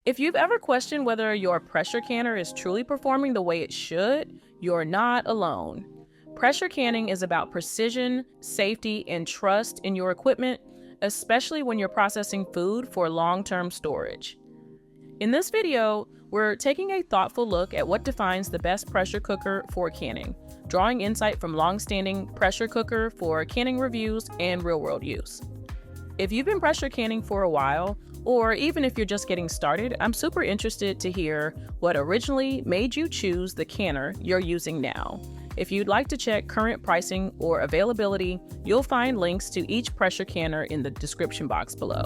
If you've ever questioned whether your pressure canner is truly performing the way it should, you're not alone. Pressure canning is about precision, safety, and trust in your equipment, especially when you're processing food for long-term storage. In this video, we're taking a thoughtful look at what defines the best pressure cooker for canning, drawing insight from long-standing pressure cooker for canning reviews and real-world use. If you've been pressure canning for a while, or even if you're just getting started, I'm super interested to hear what originally made you choose the canner you're using now. If you'd like to check current pricing or availability, you'll find links to each pressure canner in the description box below.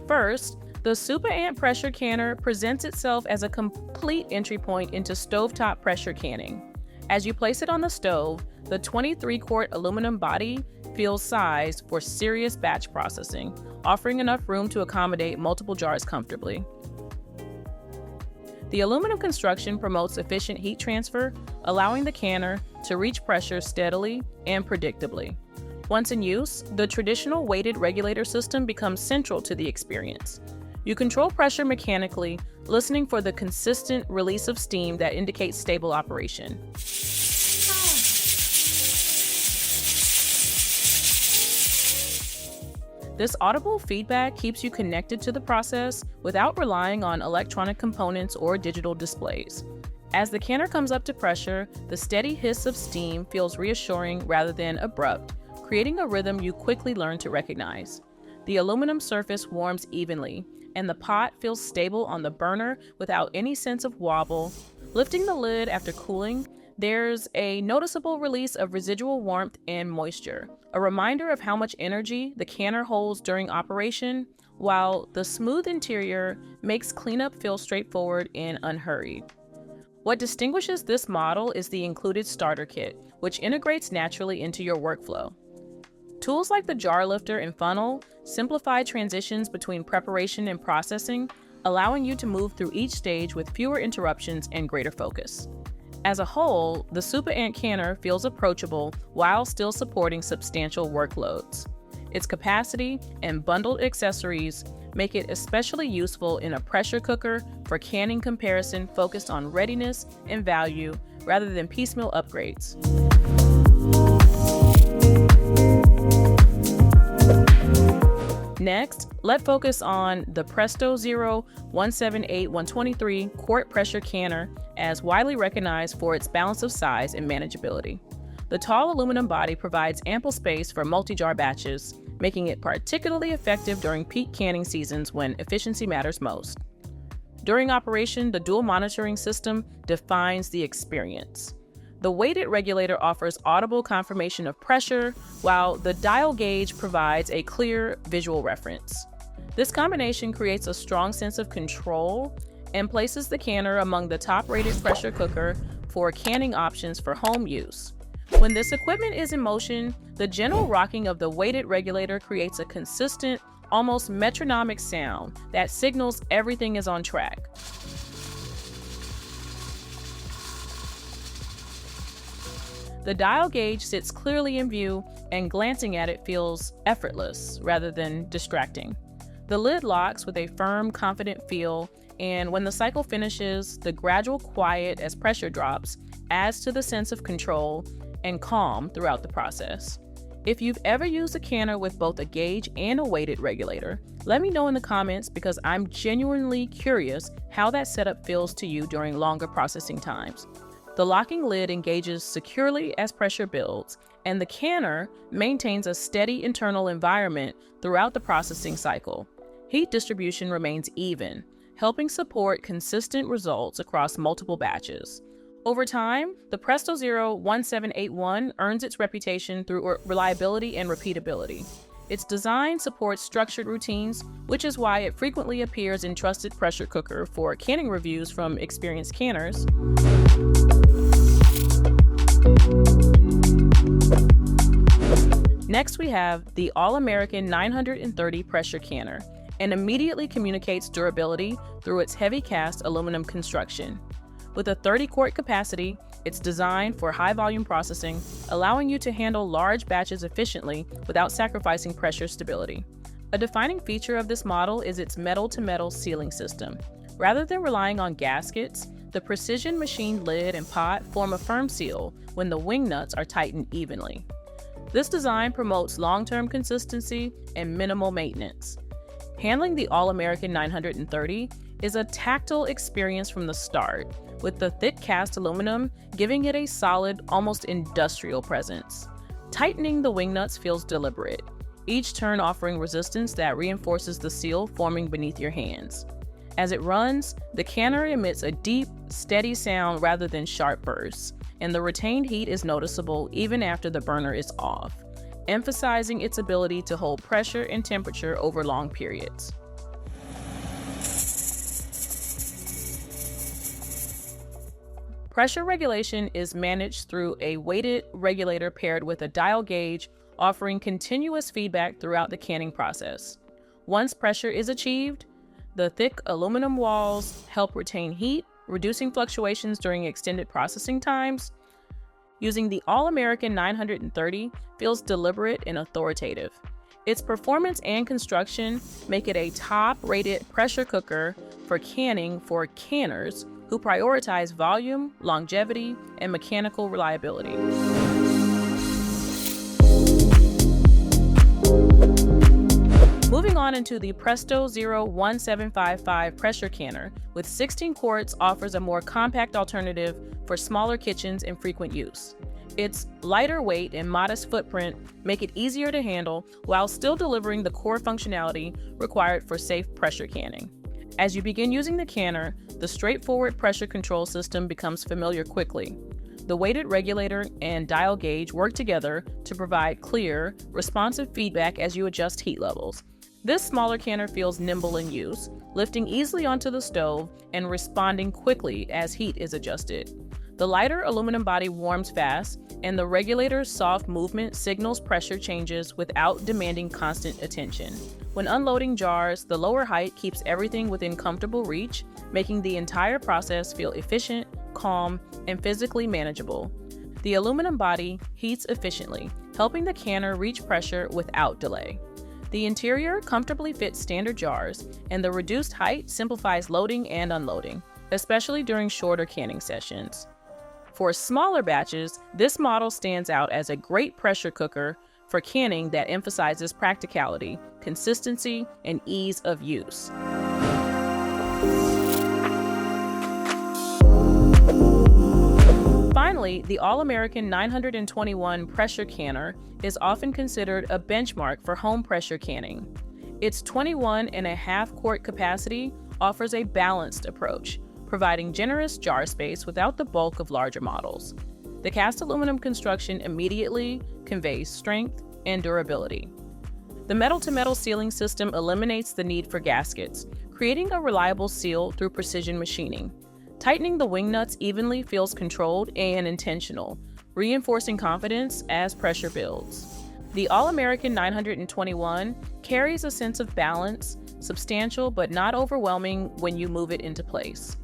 First, the Supa pressure canner presents itself as a complete entry point into stovetop pressure canning. As you place it on the stove, the 23-quart aluminum body feels sized for serious batch processing, offering enough room to accommodate multiple jars comfortably. The aluminum construction promotes efficient heat transfer, allowing the canner to reach pressure steadily and predictably. Once in use, the traditional weighted regulator system becomes central to the experience. You control pressure mechanically, listening for the consistent release of steam that indicates stable operation. This audible feedback keeps you connected to the process without relying on electronic components or digital displays. As the canner comes up to pressure, the steady hiss of steam feels reassuring rather than abrupt, creating a rhythm you quickly learn to recognize. The aluminum surface warms evenly, and the pot feels stable on the burner without any sense of wobble. Lifting the lid after cooling, there's a noticeable release of residual warmth and moisture, a reminder of how much energy the canner holds during operation, while the smooth interior makes cleanup feel straightforward and unhurried. What distinguishes this model is the included starter kit, which integrates naturally into your workflow. Tools like the jar lifter and funnel simplify transitions between preparation and processing, allowing you to move through each stage with fewer interruptions and greater focus. As a whole, the Supa canner feels approachable while still supporting substantial workloads. Its capacity and bundled accessories make it especially useful in a pressure cooker for canning comparison focused on readiness and value rather than piecemeal upgrades. Next, let's focus on the Presto 178 quart pressure canner, as widely recognized for its balance of size and manageability. The tall aluminum body provides ample space for multi-jar batches, making it particularly effective during peak canning seasons when efficiency matters most. During operation, the dual monitoring system defines the experience. The weighted regulator offers audible confirmation of pressure, while the dial gauge provides a clear visual reference. This combination creates a strong sense of control and places the canner among the top-rated pressure cooker for canning options for home use. When this equipment is in motion, the gentle rocking of the weighted regulator creates a consistent, almost metronomic sound that signals everything is on track. The dial gauge sits clearly in view, and glancing at it feels effortless rather than distracting. The lid locks with a firm, confident feel, and when the cycle finishes, the gradual quiet as pressure drops adds to the sense of control and calm throughout the process. If you've ever used a canner with both a gauge and a weighted regulator, let me know in the comments because I'm genuinely curious how that setup feels to you during longer processing times. The locking lid engages securely as pressure builds, and the canner maintains a steady internal environment throughout the processing cycle. Heat distribution remains even, helping support consistent results across multiple batches. Over time, the Presto 1781 earns its reputation through reliability and repeatability. Its design supports structured routines, which is why it frequently appears in trusted pressure cooker for canning reviews from experienced canners. Next, we have the All-American 930 pressure canner, and immediately communicates durability through its heavy cast aluminum construction. With a 30-quart capacity, It's designed for high-volume processing, allowing you to handle large batches efficiently without sacrificing pressure stability. A defining feature of this model is its metal-to-metal sealing system. Rather than relying on gaskets, the precision machined lid and pot form a firm seal when the wing nuts are tightened evenly. This design promotes long-term consistency and minimal maintenance. Handling the All-American 930 is a tactile experience from the start, with the thick cast aluminum giving it a solid, almost industrial presence. Tightening the wing nuts feels deliberate, each turn offering resistance that reinforces the seal forming beneath your hands. As it runs, the canner emits a deep, steady sound rather than sharp bursts, and the retained heat is noticeable even after the burner is off, emphasizing its ability to hold pressure and temperature over long periods. Pressure regulation is managed through a weighted regulator paired with a dial gauge, offering continuous feedback throughout the canning process. Once pressure is achieved, the thick aluminum walls help retain heat, reducing fluctuations during extended processing times. Using the All-American 930 feels deliberate and authoritative. Its performance and construction make it a top-rated pressure cooker for canning for canners who prioritize volume, longevity, and mechanical reliability. Moving on into the Presto 01755 pressure canner with 16 quarts offers a more compact alternative for smaller kitchens and frequent use. Its lighter weight and modest footprint make it easier to handle while still delivering the core functionality required for safe pressure canning. As you begin using the canner, the straightforward pressure control system becomes familiar quickly. The weighted regulator and dial gauge work together to provide clear, responsive feedback as you adjust heat levels. This smaller canner feels nimble in use, lifting easily onto the stove and responding quickly as heat is adjusted. The lighter aluminum body warms fast, and the regulator's soft movement signals pressure changes without demanding constant attention. When unloading jars, the lower height keeps everything within comfortable reach, making the entire process feel efficient, calm, and physically manageable. The aluminum body heats efficiently, helping the canner reach pressure without delay. The interior comfortably fits standard jars, and the reduced height simplifies loading and unloading, especially during shorter canning sessions. For smaller batches, this model stands out as a great pressure cooker for canning that emphasizes practicality, consistency, and ease of use. Finally, the All-American 921 pressure canner is often considered a benchmark for home pressure canning. Its 21.5 quart capacity offers a balanced approach, providing generous jar space without the bulk of larger models. The cast aluminum construction immediately conveys strength and durability. The metal-to-metal sealing system eliminates the need for gaskets, creating a reliable seal through precision machining. Tightening the wing nuts evenly feels controlled and intentional, reinforcing confidence as pressure builds. The All-American 921 carries a sense of balance, substantial but not overwhelming when you move it into place.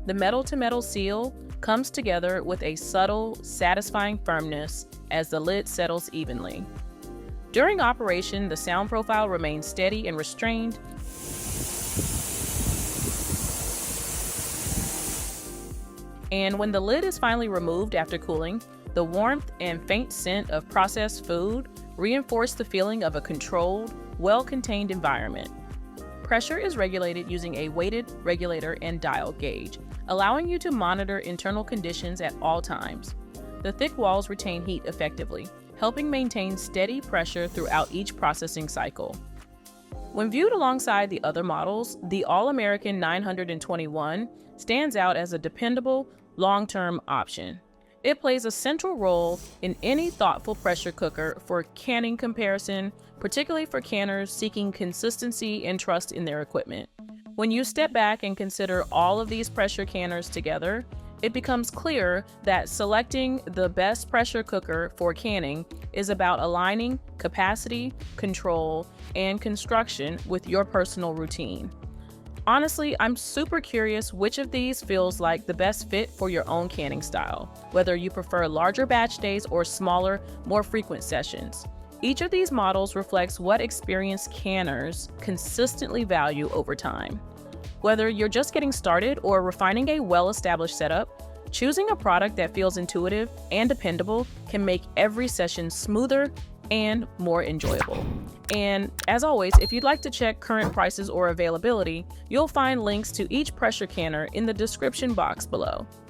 The metal-to-metal seal comes together with a subtle, satisfying firmness as the lid settles evenly. During operation, the sound profile remains steady and restrained, and when the lid is finally removed after cooling, the warmth and faint scent of processed food reinforce the feeling of a controlled, well-contained environment. Pressure is regulated using a weighted regulator and dial gauge, allowing you to monitor internal conditions at all times. The thick walls retain heat effectively, helping maintain steady pressure throughout each processing cycle. When viewed alongside the other models, the All-American 921 stands out as a dependable, long-term option. It plays a central role in any thoughtful pressure cooker for canning comparison, particularly for canners seeking consistency and trust in their equipment. When you step back and consider all of these pressure canners together, it becomes clear that selecting the best pressure cooker for canning is about aligning capacity, control, and construction with your personal routine. Honestly, I'm super curious which of these feels like the best fit for your own canning style, whether you prefer larger batch days or smaller, more frequent sessions. Each of these models reflects what experienced canners consistently value over time. Whether you're just getting started or refining a well-established setup, choosing a product that feels intuitive and dependable can make every session smoother and more enjoyable. And as always, if you'd like to check current prices or availability, you'll find links to each pressure canner in the description box below.